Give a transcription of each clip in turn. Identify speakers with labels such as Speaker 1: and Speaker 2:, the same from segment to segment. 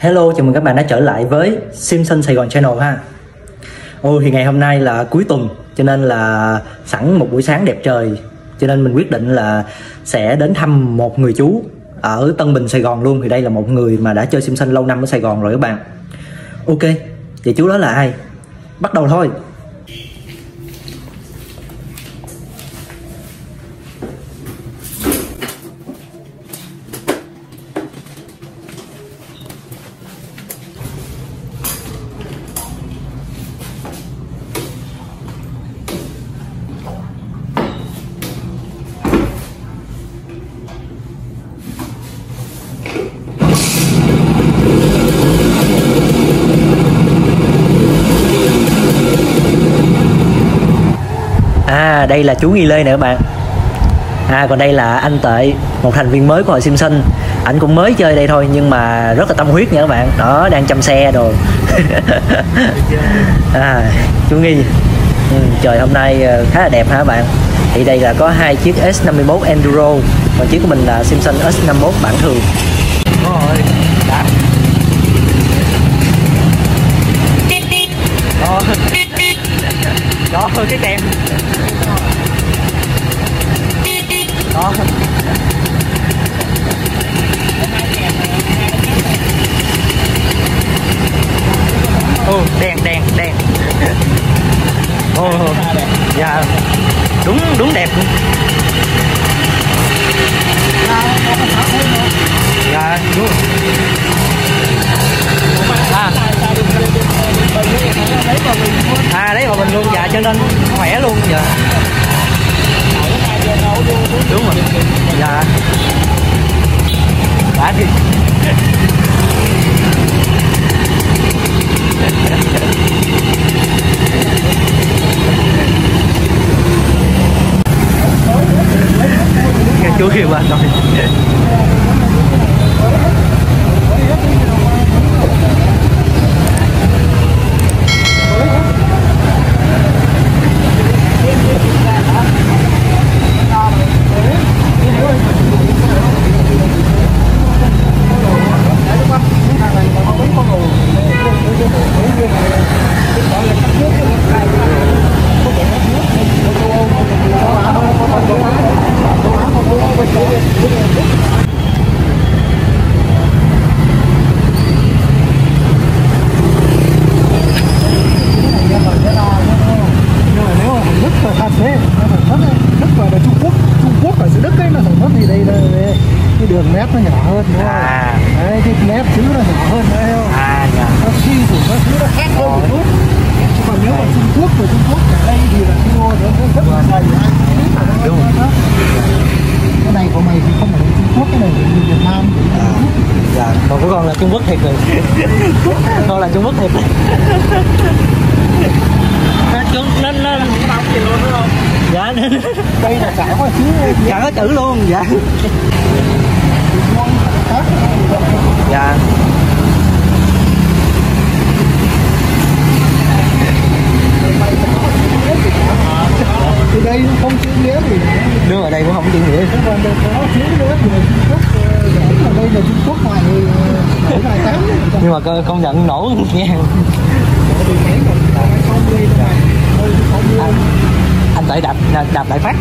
Speaker 1: Hello, chào mừng các bạn đã trở lại với Simpson Sài Gòn Channel ha. Thì ngày hôm nay là cuối tuần, cho nên là sẵn một buổi sáng đẹp trời, cho nên mình quyết định là sẽ đến thăm một người chú ở Tân Bình, Sài Gòn luôn. Thì đây là một người mà đã chơi Simpson lâu năm ở Sài Gòn rồi các bạn. Ok, vậy chú đó là ai? Bắt đầu thôi. Đây là chú Nghi Lê nè các bạn. Còn đây là anh Tệ, một thành viên mới của hội Simpson. Ảnh cũng mới chơi đây thôi nhưng mà rất là tâm huyết nha các bạn. Đó, đang chăm xe đồ. Chú Nghi. Trời hôm nay khá là đẹp hả các bạn. Thì đây là có hai chiếc S51 Enduro, còn chiếc của mình là Simpson S51 bản thường. Rồi, đã. Đó, cái tem. Đó. Đèn. Dạ. Đúng đẹp luôn. Dạ, đúng. Đấy vào mình luôn, dạ, cho nên khỏe luôn giờ. Đúng rồi. Dạ. Đã thì. Chú kêu bạn rồi.
Speaker 2: Đường mép nó nhỏ hơn đúng không? Đấy, cái mép chứ nó nhỏ hơn đấy không?
Speaker 1: Dạ.
Speaker 2: Nó khi của nó chứ nó khác hơn một chút. Còn nếu mà Trung Quốc ở đây thì là kilo nó rất là dày. Đúng rồi. Cái này của mày thì không phải Trung Quốc, cái này là Việt Nam.
Speaker 1: Dạ, còn của con là Trung Quốc thiệt rồi. Con là Trung Quốc thiệt. Nó không gì luôn đúng không? Dạ.
Speaker 2: Đây là chả có chữ.
Speaker 1: Chả có chữ luôn, dạ. Dạ.
Speaker 2: Thì đây không chữ nghĩa thì
Speaker 1: đưa ở đây cũng không chữ nghĩa.
Speaker 2: Còn có chữ nữa thì Trung Quốc, ở đây là Trung Quốc ngoài 8.
Speaker 1: Nhưng mà công nhận nổ nha. Anh Tệ đạp lại phát.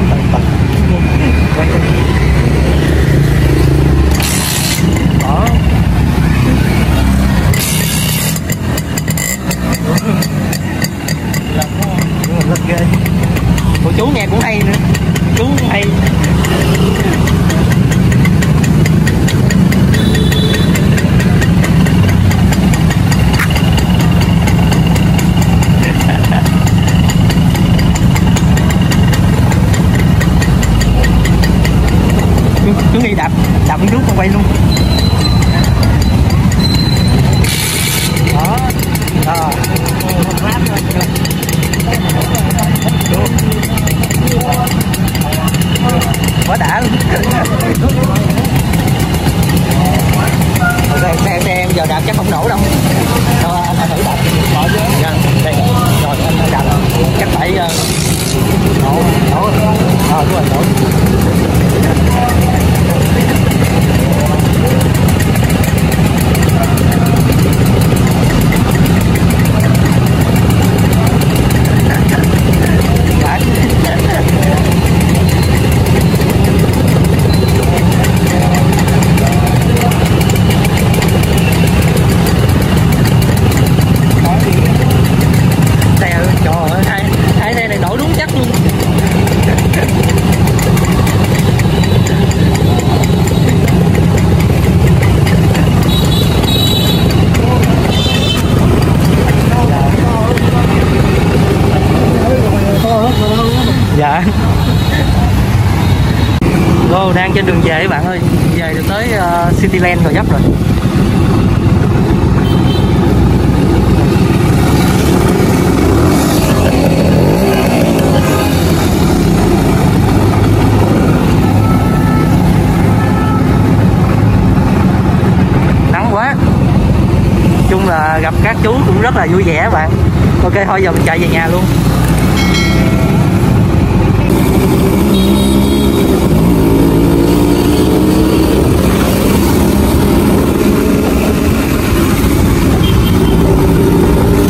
Speaker 1: Đó. Rất ghê. Cô chú nghe cũng hay nữa. Chú cũng hay. Chú Nghi đạp chút con quay luôn. Đó. Quá đã luôn. Xe em giờ đạp chắc không nổ đâu. Anh thử đạp. Đây. Rồi anh đạp chắc phải nổ. Đúng rồi, nổ. trên đường về các bạn ơi, về được tới Cityland Gò Vấp rồi. Nắng quá, chung là gặp các chú cũng rất là vui vẻ các bạn. Ok thôi giờ mình chạy về nhà luôn.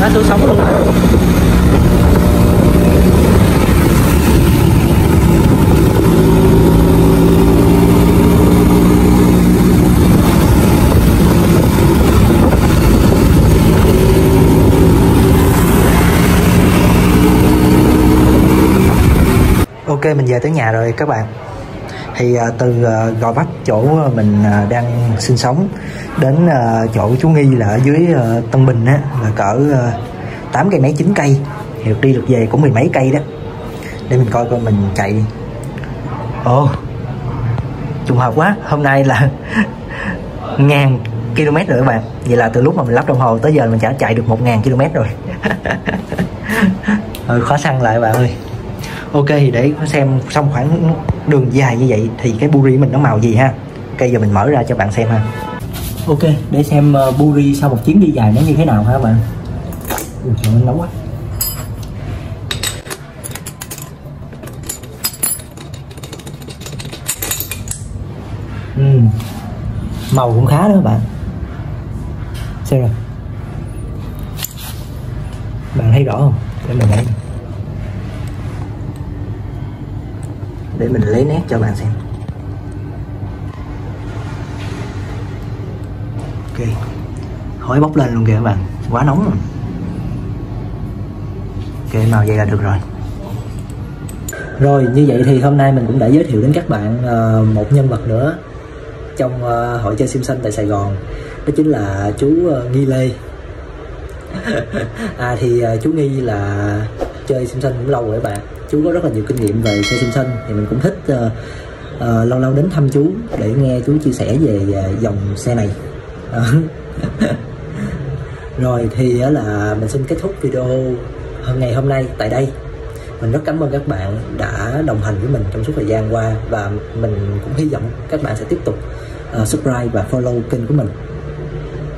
Speaker 1: Nó tôi sống luôn. Ok, mình về tới nhà rồi các bạn. Thì từ Gò Vấp chỗ mình đang sinh sống đến chỗ chú Nghi là ở dưới Tân Bình á, là cỡ 8 cây mấy 9 cây, thì được đi được về cũng mười mấy cây đó. Để mình coi mình chạy. Ồ, trùng hợp quá, hôm nay là 1000 km rồi các bạn. Vậy là từ lúc mà mình lắp đồng hồ tới giờ mình đã chạy được 1000 km rồi. Khó săn lại bạn ơi. Ok, thì để xem xong khoảng đường dài như vậy thì cái buri mình nó màu gì ha. Ok, giờ mình mở ra cho bạn xem ha. Ok, để xem buri sau một chuyến đi dài nó như thế nào ha các bạn. Ui trời ơi, nóng quá. Màu cũng khá đó các bạn. Xem rồi, bạn thấy rõ không? Để mình lấy nét cho bạn xem. Ok, khói bốc lên luôn kìa các bạn, quá nóng rồi. Ok, màu vậy là được rồi. Rồi, như vậy thì hôm nay mình cũng đã giới thiệu đến các bạn một nhân vật nữa trong hội chơi sim xanh tại Sài Gòn. Đó chính là chú Nghi Lê. Thì chú Nghi là chơi sim xanh cũng lâu rồi các bạn. Chú có rất là nhiều kinh nghiệm về chơi sim xanh, thì mình cũng thích lâu lâu đến thăm chú để nghe chú chia sẻ về dòng xe này. Rồi thì là mình xin kết thúc video ngày hôm nay tại đây. Mình rất cảm ơn các bạn đã đồng hành với mình trong suốt thời gian qua, và mình cũng hy vọng các bạn sẽ tiếp tục subscribe và follow kênh của mình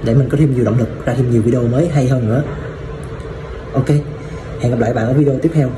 Speaker 1: để mình có thêm nhiều động lực ra thêm nhiều video mới hay hơn nữa. Ok, hẹn gặp lại bạn ở video tiếp theo.